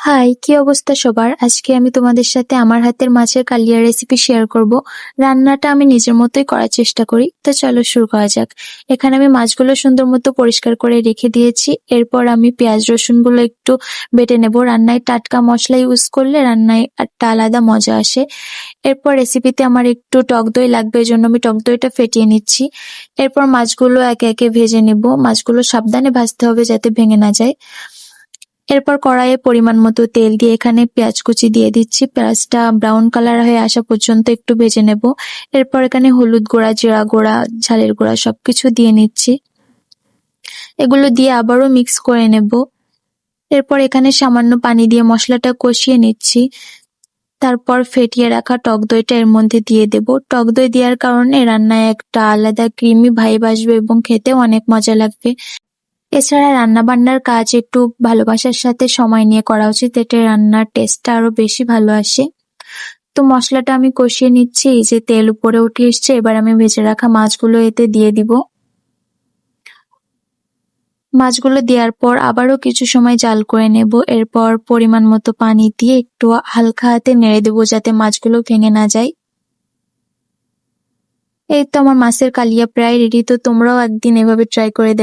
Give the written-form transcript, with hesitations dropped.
High, কি অবস্থা সবার? আজকে আমি তোমাদের সাথে আমার হাতের মাছের কালিয়া রেসিপি শেয়ার করব। রান্নাটা আমি নিজের মতোই করার চেষ্টা করি। তো চলো শুরু করা যাক। এখানে আমি মাছগুলো সুন্দর মতো পরিষ্কার করে রেখে দিয়েছি। এরপর আমি পেঁয়াজ রসুনগুলো একটু বেটে নেব। রান্নায় টাটকা মশলা ইউজ করলে রান্নায় একটা আলাদা মজা আসে। এরপর রেসিপিতে আমার একটু টক দই লাগবে, এজন্য আমি টক দইটা ফেটিয়ে নিচ্ছি। এরপর মাছগুলো একে একে ভেজে নেব। মাছগুলো সাবধানে ভাজতে হবে যাতে ভেঙে না যায়। এরপর কড়াইয়ে পরিমাণ মতো তেল দিয়ে এখানে পেঁয়াজ কুচি দিয়ে দিচ্ছি। পেঁয়াজটা ব্রাউন কালার হয়ে আসা পর্যন্ত একটু ভেজে নেব। এরপর এখানে হলুদ গুঁড়া, জিরা গুঁড়া, ঝালের গুঁড়া সবকিছু দিয়ে নিচ্ছি। এগুলো দিয়ে আবারও মিক্স করে নেব। এরপর এখানে সামান্য পানি দিয়ে মশলাটা কষিয়ে নিচ্ছি। তারপর ফেটিয়ে রাখা টক দইটা এর মধ্যে দিয়ে দেব। টক দই দেওয়ার কারণে রান্নায় একটা আলাদা ক্রিমি ভাইব আসবে এবং খেতেও অনেক মজা লাগবে। এছাড়া রান্নাবান্নার কাজ একটু ভালোবাসার সাথে সময় নিয়ে করা উচিত, এতে রান্নার টেস্টটা আরো বেশি ভালো আসে। তো মশলাটা আমি কষিয়ে নিচ্ছি। এই যে তেল উপরে উঠে এসছে, এবার আমি ভেজে রাখা মাছগুলো এতে দিয়ে দিব। মাছগুলো দেওয়ার পর আবারও কিছু সময় জাল করে নেব। এরপর পরিমাণ মতো পানি দিয়ে একটু হালকা হাতে নেড়ে দেবো যাতে মাছগুলো ভেঙে না যায়। এই তো আমার মাছের কালিয়া প্রায় রেডি। তো তোমরাও একদিন এভাবে ট্রাই করে দেখো।